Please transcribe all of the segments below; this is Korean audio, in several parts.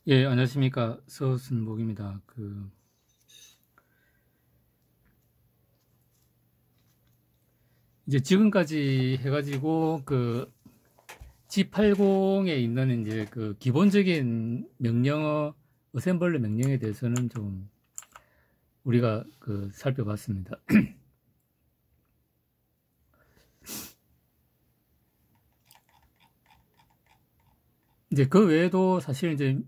예, 안녕하십니까. 서순복입니다. 이제 지금까지 해가지고, G80에 있는 이제 기본적인 명령어, 어셈블러 명령에 대해서는 좀 우리가 살펴봤습니다. 이제 그 외에도 사실 이제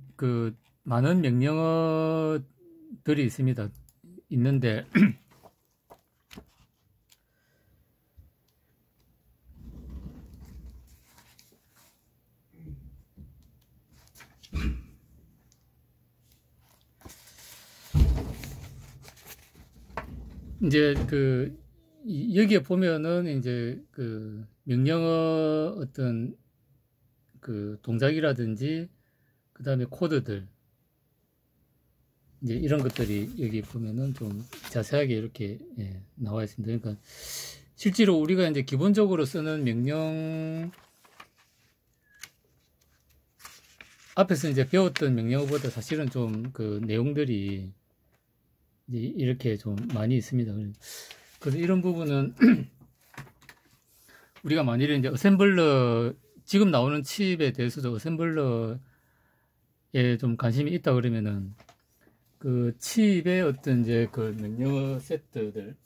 많은 명령어들이 있는데, 이제 여기에 보면은 이제 명령어 어떤 동작이라든지 그 다음에 코드들 이제 이런 것들이 여기 보면은 좀 자세하게 이렇게 나와 있습니다. 그러니까 실제로 우리가 이제 기본적으로 쓰는 명령 앞에서 이제 배웠던 명령어보다 사실은 좀 내용들이 이제 이렇게 좀 많이 있습니다. 그래서 이런 부분은 우리가 만일에 이제 어셈블러 지금 나오는 칩에 대해서도 어셈블러에 좀 관심이 있다 그러면은 칩의 어떤 이제 명령어 세트들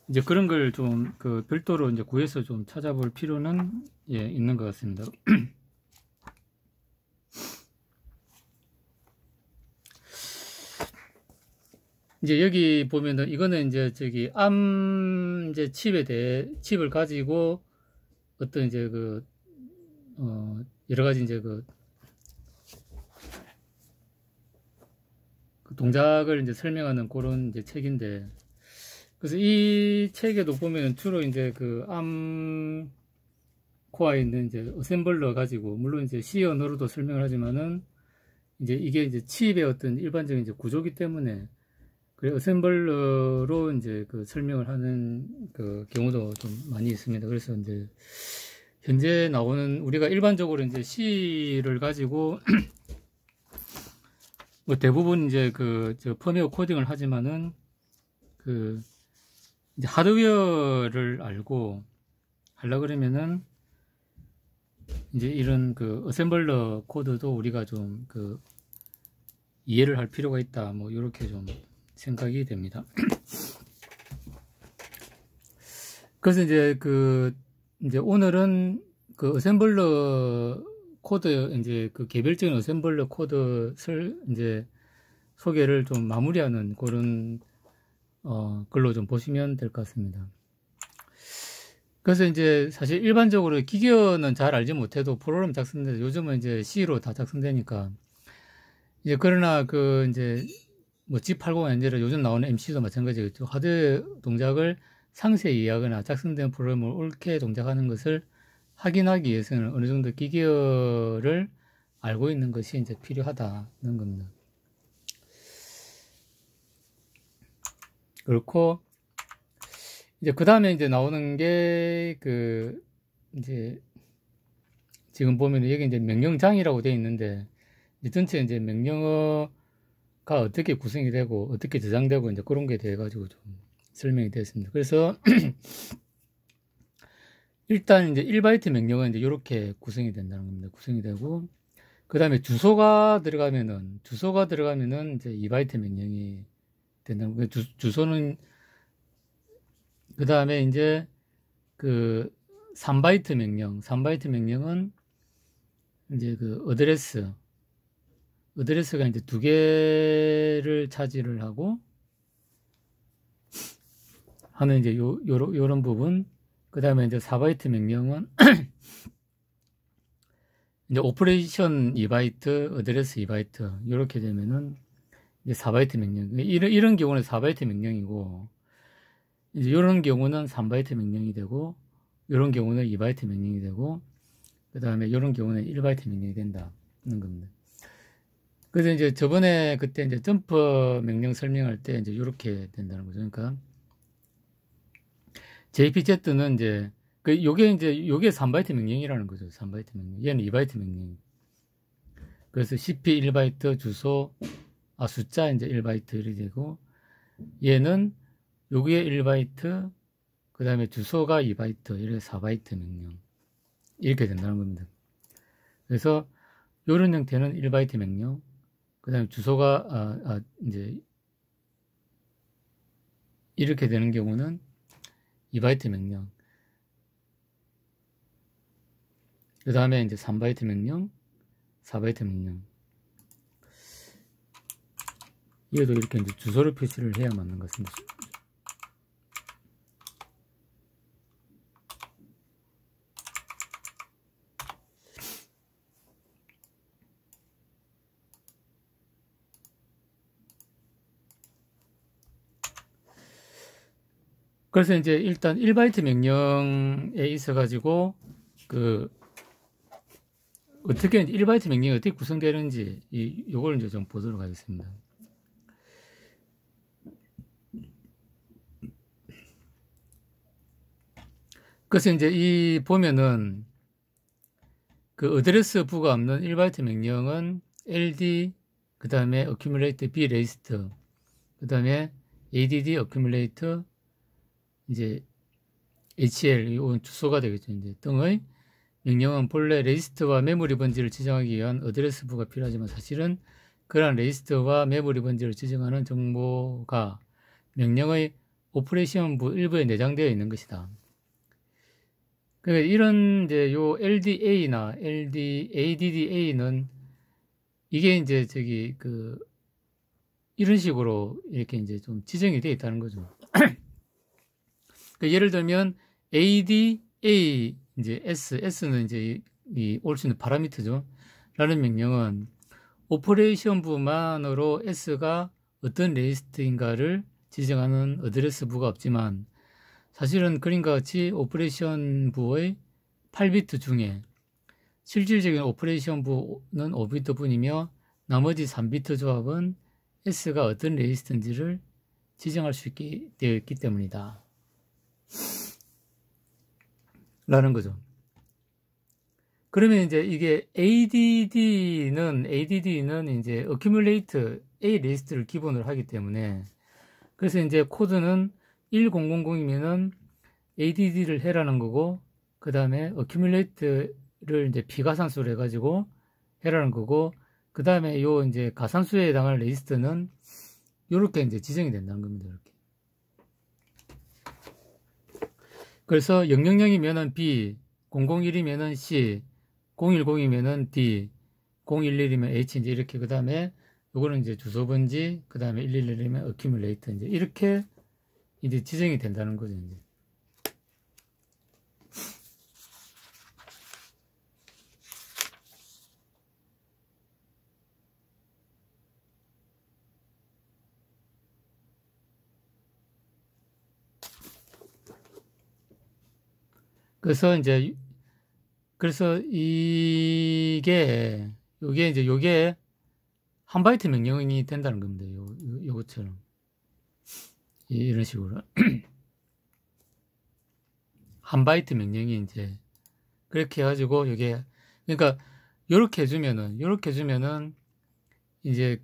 이제 그런 걸 좀 별도로 이제 구해서 좀 찾아볼 필요는 있는 것 같습니다. 이제 여기 보면은 이거는 이제 이제 칩을 가지고 어떤 이제 여러 가지 이제 동작을 이제 설명하는 그런 이제 책인데, 그래서 이 책에도 보면은 주로 이제 코어에 있는 이제 어셈블러 가지고, 물론 이제 C 언어로도 설명을 하지만은 이제 이게 이제 칩의 어떤 일반적인 이제 구조기 때문에 그래 어셈블러로 이제 설명을 하는 경우도 좀 많이 있습니다. 그래서 이제 현재 나오는 우리가 일반적으로 이제 C를 가지고 뭐 대부분 이제 펌웨어 코딩을 하지만은 이제 하드웨어를 알고 하려 그러면은 이제 이런 어셈블러 코드도 우리가 좀 이해를 할 필요가 있다, 뭐 이렇게 좀 생각이 됩니다. 그래서 이제 오늘은 어셈블러 코드 이제 개별적인 어셈블러 코드를 이제 소개를 좀 마무리하는 그런 걸로 좀 보시면 될 것 같습니다. 그래서 이제 사실 일반적으로 기계어는 잘 알지 못해도 프로그램 작성되는데 요즘은 이제 C로 다 작성되니까 이제 그러나 이제 뭐 G80이 아니라 요즘 나오는 MC도 마찬가지겠죠. 하드웨어 동작을 상세히 이해하거나 작성된 프로그램을 옳게 동작하는 것을 확인하기 위해서는 어느 정도 기계어를 알고 있는 것이 이제 필요하다는 겁니다. 그렇고 이제 그 다음에 이제 나오는 게 이제 지금 보면 여기 이제 명령장이라고 되어 있는데 이제 전체 이제 명령어가 어떻게 구성이 되고 어떻게 저장되고 이제 그런 게 돼 가지고 좀 설명이 되었습니다. 그래서 일단 이제 1바이트 명령은 이제 이렇게 구성이 된다는 겁니다. 구성이 되고 그 다음에 주소가 들어가면은 이제 2바이트 명령이 된다는 거예요. 주소는 그 다음에 이제 3바이트 명령은 이제 어드레스가 이제 2개를 차지를 하고 하는 이제 요런 부분. 그 다음에 이제 4바이트 명령은 이제 오퍼레이션 2바이트, 어드레스 2바이트 이렇게 되면은 이제 4바이트 명령. 이런 경우는 4바이트 명령이고 이제 이런 경우는 3바이트 명령이 되고 이런 경우는 2바이트 명령이 되고 그 다음에 이런 경우는 1바이트 명령이 된다는 겁니다. 그래서 이제 저번에 그때 이제 점프 명령 설명할 때 이제 이렇게 된다는 거죠. 그러니까 JPZ는 이제 요게 3바이트 명령이라는 거죠. 3바이트 명령. 얘는 2바이트 명령. 그래서 CP 1바이트 주소, 숫자 이제 1바이트 이렇게 되고, 얘는 여기에 1바이트, 그 다음에 주소가 2바이트, 이렇게 4바이트 명령. 이렇게 된다는 겁니다. 그래서 요런 형태는 1바이트 명령, 그 다음에 주소가, 이제, 이렇게 되는 경우는 2바이트 명령. 그 다음에 이제 3바이트 명령, 4바이트 명령. 얘도 이렇게 이제 주소를 표시를 해야 맞는 것 같습니다. 그래서 이제 일단 1바이트 명령에 있어가지고, 어떻게 1바이트 명령이 어떻게 구성되는지, 요걸 이제 좀 보도록 하겠습니다. 그래서 이제 보면은, 어드레스 부가 없는 1바이트 명령은 LD, 그 다음에 accumulate B list, 그 다음에 ADD accumulate, 이제 HL, 이건 주소가 되겠죠. 이제 등의 명령은 본래 레지스터와 메모리 번지를 지정하기 위한 어드레스 부가 필요하지만 사실은 그러한 레지스터와 메모리 번지를 지정하는 정보가 명령의 오퍼레이션 부 일부에 내장되어 있는 것이다. 그러니까 이런 이제 요 LDA나 ADDA는 이게 이제 이런 식으로 이렇게 이제 좀 지정이 되어 있다는 거죠. 예를 들면 ADA 이제 S는 이제 올 수 있는 파라미터죠. 라는 명령은 오퍼레이션 부만으로 S가 어떤 레지스트인가를 지정하는 어드레스 부가 없지만 사실은 그림과 같이 오퍼레이션 부의 8비트 중에 실질적인 오퍼레이션 부는 5비트 뿐이며 나머지 3비트 조합은 S가 어떤 레지스트인지를 지정할 수 있게 되어 있기 때문이다. 라는 거죠. 그러면 이제 이게 ADD는 이제 accumulate A 리스트를 기본으로 하기 때문에 그래서 이제 코드는 1000이면은 ADD를 해라는 거고 그 다음에 accumulate를 이제 비가산수로 해가지고 해라는 거고 그 다음에 요 이제 가산수에 해당할 레지스트는 요렇게 이제 지정이 된다는 겁니다. 이렇게. 그래서 000이면은 B, 001이면은 C, 010이면은 D, 011이면 H 이제 이렇게 그 다음에 요거는 이제 주소 번지, 그 다음에 111이면 accumulate 이제 이렇게 이제 지정이 된다는 거죠. 이제. 그래서 요게 한 바이트 명령이 된다는 겁니다. 요것처럼. 이런 식으로. 한 바이트 명령이 이제, 그렇게 해가지고, 그러니까, 요렇게 해주면은, 이제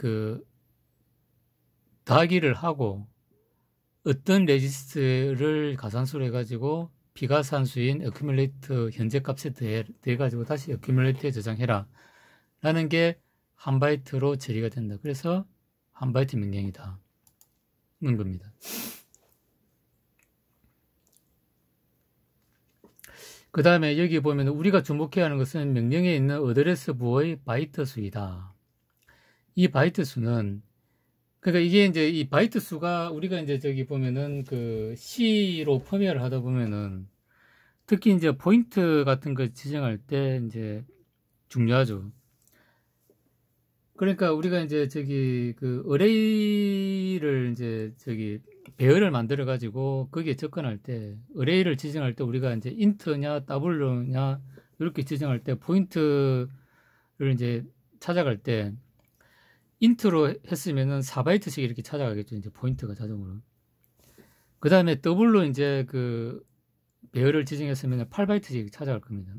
더하기를 하고, 어떤 레지스트를 가산수로 해가지고, 비가산수인 accumulate 현재 값에 대해가지고 다시 accumulate에 저장해라. 라는 게 한 바이트로 처리가 된다. 그래서 한 바이트 명령이다. 는 겁니다. 그 다음에 여기 보면 우리가 주목해야 하는 것은 명령에 있는 어드레스 부호의 바이트 수이다. 이 바이트 수는 그러니까 이게 이제 이 바이트 수가 우리가 이제 저기 보면은 C로 포맷을 하다 보면은 특히 이제 포인트 같은 거 지정할 때 이제 중요하죠. 그러니까 우리가 이제 어레이를 이제 배열을 만들어 가지고 거기에 접근할 때 어레이를 지정할 때 우리가 이제 인트냐 더블로냐 이렇게 지정할 때 포인트를 이제 찾아갈 때 인트로 했으면은 4바이트씩 이렇게 찾아가겠죠. 이제 포인트가 자동으로. 그 다음에 더블로 이제 배열을 지정했으면 8바이트씩 찾아갈 겁니다.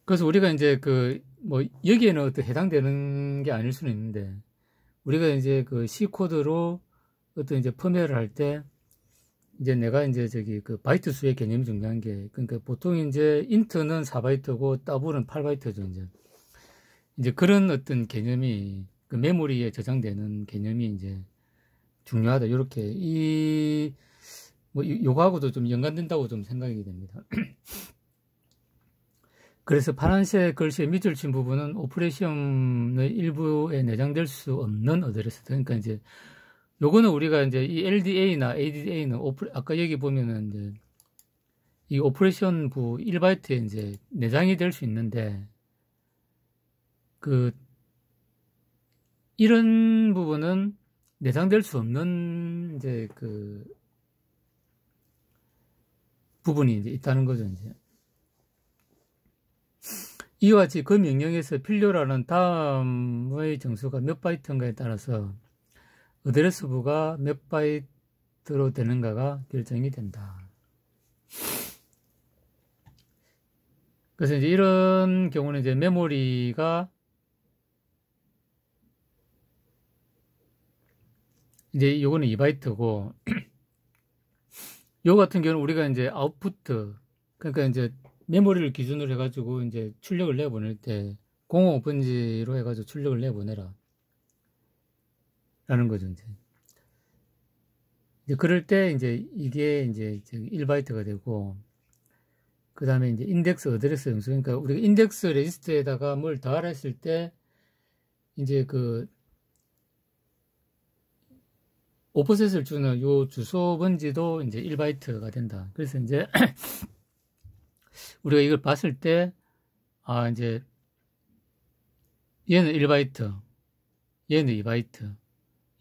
그래서 우리가 이제 뭐 여기에는 어떤 해당되는 게 아닐 수는 있는데, 우리가 이제 C 코드로 어떤 이제 포맷을 할 때, 이제 내가 이제 바이트 수의 개념이 중요한 게, 그러니까 보통 이제 인트는 4바이트고 더블은 8바이트죠, 이제 그런 어떤 개념이, 메모리에 저장되는 개념이 이제 중요하다. 요렇게, 요거하고도 좀 연관된다고 좀 생각이 됩니다. 그래서 파란색 글씨의 밑줄 친 부분은 오퍼레이션의 일부에 내장될 수 없는 어드레스. 그러니까 이제, 요거는 우리가 이제 이 LDA나 ADA는 아까 여기 보면은 이제 이 오퍼레이션 부 1바이트에 이제 내장이 될 수 있는데, 이런 부분은 내장될 수 없는 이제 부분이 이제 있다는 거죠, 이제. 이와 같이 그 명령에서 필요로 하는 다음의 정수가 몇 바이트인가에 따라서 어드레스부가 몇 바이트로 되는가가 결정이 된다. 그래서 이제 이런 경우는 이제 메모리가 이제 요거는 2바이트고 요 같은 경우는 우리가 이제 아웃푸트, 그러니까 이제 메모리를 기준으로 해가지고 이제 출력을 내보낼 때 05번지로 해가지고 출력을 내보내라 라는 거죠, 이제. 그럴 때 이제 이게 이제 1바이트가 되고, 그 다음에 이제 인덱스 어드레스 영수, 그러니까 우리가 인덱스 레지스터에다가 뭘 더하라 했을 때 이제 오퍼셋을 주는 요 주소 번지도 이제 1바이트가 된다. 그래서 이제 우리가 이걸 봤을 때, 이제 얘는 1바이트, 얘는 2바이트,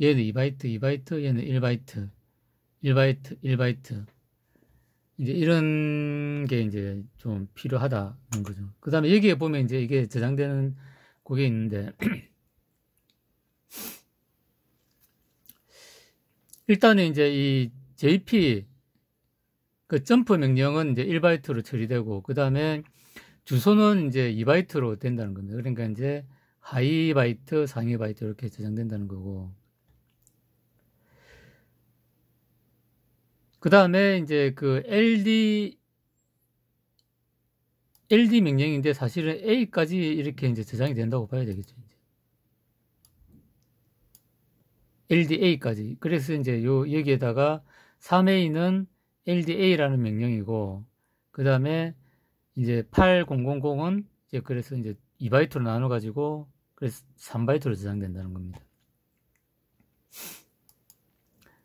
얘는 2바이트, 2바이트, 얘는 1바이트, 1바이트, 1바이트. 이제 이런 게 이제 좀 필요하다는 거죠. 그 다음에 여기에 보면 이제 이게 저장되는 그게 있는데, 일단은 이제 이 JP, 점프 명령은 이제 1바이트로 처리되고, 그 다음에 주소는 이제 2바이트로 된다는 겁니다. 그러니까 이제 하이 바이트, 상위 바이트 이렇게 저장된다는 거고. 그 다음에 이제 LD 명령인데 사실은 A까지 이렇게 이제 저장이 된다고 봐야 되겠죠. 이제. LDA까지. 그래서 이제 여기에다가 3A는 LDA라는 명령이고, 그 다음에 이제 8000은 이제 그래서 이제 2바이트로 나눠가지고, 그래서 3바이트로 저장된다는 겁니다.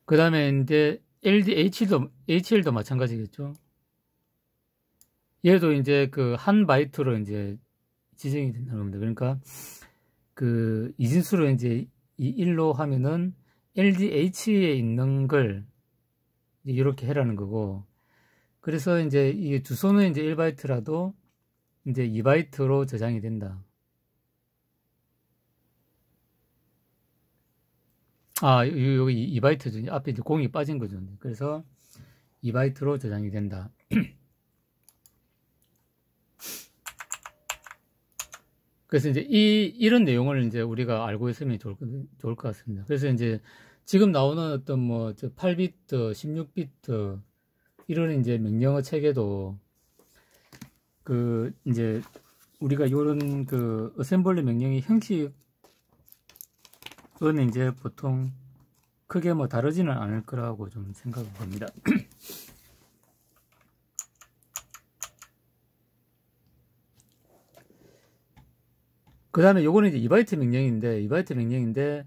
그 다음에 이제 HL도 마찬가지겠죠. 얘도 이제 한 바이트로 이제 지정이 된다는 겁니다. 그러니까 이진수로 이제 이 1로 하면은 LDH에 있는 걸 이렇게 해라는 거고, 그래서 이제 이 주소는 이제 1바이트라도 이제 2바이트로 저장이 된다. 여기 2바이트죠. 앞에 이제 공이 빠진 거죠. 그래서 2바이트로 저장이 된다. 그래서 이제 이런 내용을 이제 우리가 알고 있으면 좋을 것 같습니다. 그래서 이제 지금 나오는 어떤 8비트, 16비트 이런 이제 명령어 체계도 이제 우리가 요런 어셈블리 명령의 형식은 이제 보통 크게 다르지는 않을 거라고 좀 생각을 합니다. 그 다음에 요거는 이제 2바이트 명령인데,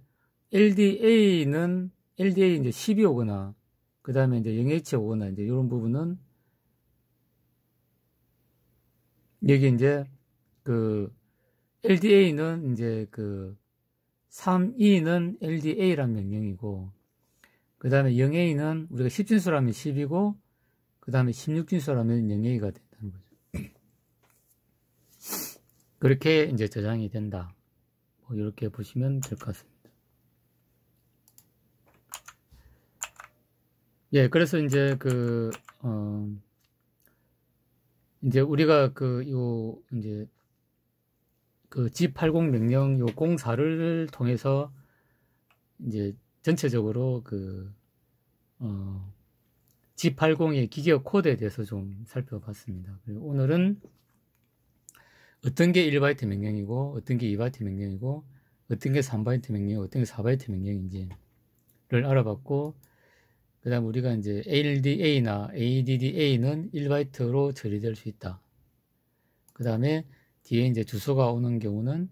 LDA는 LDA 이제 10이 오거나, 그 다음에 이제 0H 오거나, 이제 요런 부분은, 여기 이제, LDA는 이제 3E는 LDA라는 명령이고, 그 다음에 0A는 우리가 10진수라면 10이고, 그 다음에 16진수라면 0A가 된다는 거죠. 그렇게 이제 저장이 된다. 이렇게 보시면 될 것 같습니다. 예, 그래서 이제 이제 우리가 이제 그 G80 명령 요 04를 통해서 이제 전체적으로 G80의 기계 코드에 대해서 좀 살펴봤습니다. 그리고 오늘은 어떤 게 1바이트 명령이고, 어떤 게 2바이트 명령이고, 어떤 게 3바이트 명령, 어떤 게 4바이트 명령인지를 알아봤고, 그 다음 우리가 이제 ALDA나 ADDA는 1바이트로 처리될 수 있다. 그 다음에 뒤에 이제 주소가 오는 경우는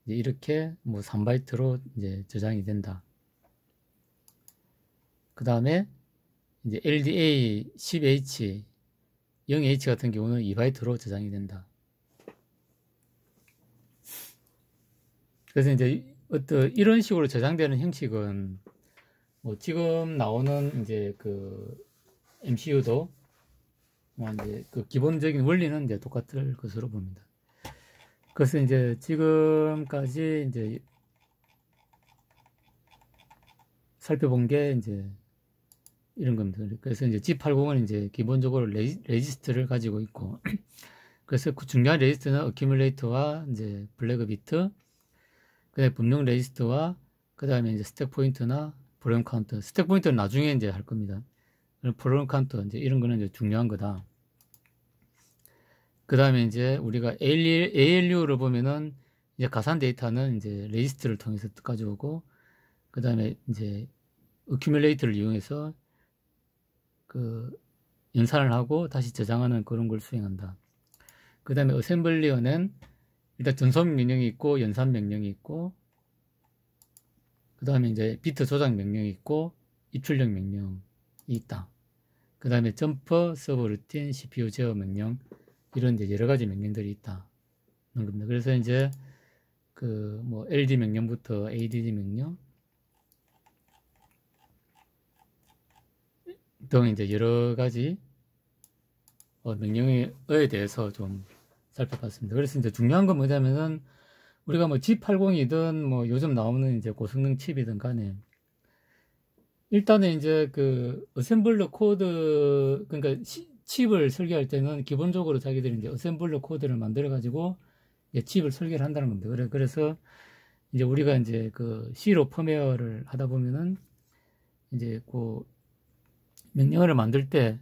이제 이렇게 뭐 3바이트로 이제 저장이 된다. 그 다음에 이제 LDA 10H, 0H 같은 경우는 2바이트로 저장이 된다. 그래서 이제 이런 식으로 저장되는 형식은 뭐 지금 나오는 이제 MCU도 뭐 이제 기본적인 원리는 이제 똑같을 것으로 봅니다. 그래서 이제 지금까지 이제 살펴본 게 이제 이런 겁니다. 그래서 이제 G80은 이제 기본적으로 레지스트를 가지고 있고, 그래서 그 중요한 레지스트는 어큐뮬레이터와 이제 블래그 비트, 그 다음에 분명 레지스트와 그 다음에 이제 스택 포인트나 프로그램 카운터. 스택 포인트는 나중에 이제 할 겁니다. 프로그램 카운터 이제 이런 거는 이제 중요한 거다. 그 다음에 이제 우리가 ALU를 보면은 이제 가산 데이터는 이제 레지스트를 통해서 가져오고, 그 다음에 이제 어큐뮬레이터를 이용해서 연산을 하고 다시 저장하는 그런 걸 수행한다. 그 다음에 어셈블리어는 일단 전송 명령이 있고, 연산 명령이 있고, 그 다음에 이제 비트 조작 명령이 있고, 입출력 명령이 있다. 그 다음에 점퍼, 서버 루틴, CPU 제어 명령, 이런 이제 여러 가지 명령들이 있다. 그런 겁니다. 그래서 이제 뭐 LD 명령부터 ADD 명령 등 이제 여러 가지 명령에 대해서 좀 살펴봤습니다. 그래서 이제 중요한 건 뭐냐면은 우리가 뭐 G80이든 뭐 요즘 나오는 이제 고성능 칩이든 간에 일단은 이제 어셈블러 코드, 그러니까 칩을 설계할 때는 기본적으로 자기들이 이제 어셈블러 코드를 만들어 가지고 칩을 설계를 한다는 겁니다. 그래서 이제 우리가 이제 C로 펌웨어를 하다 보면은 이제 명령어를 만들 때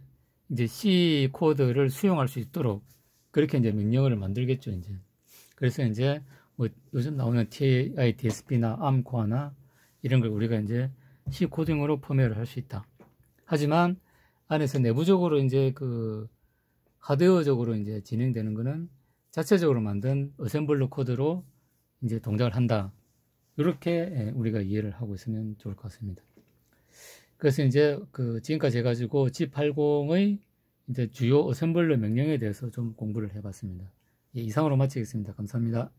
이제 C 코드를 수용할 수 있도록 그렇게 이제 명령어를 만들겠죠, 이제. 그래서 이제 뭐 요즘 나오는 TI, DSP나 ARM 코어나 이런 걸 우리가 이제 C 코딩으로 펌웨어를 할 수 있다. 하지만 안에서 내부적으로 이제 하드웨어적으로 이제 진행되는 거는 자체적으로 만든 어셈블러 코드로 이제 동작을 한다. 이렇게 우리가 이해를 하고 있으면 좋을 것 같습니다. 그래서 이제 지금까지 해가지고 G80의 이제 주요 어셈블러 명령에 대해서 좀 공부를 해봤습니다. 예, 이상으로 마치겠습니다. 감사합니다.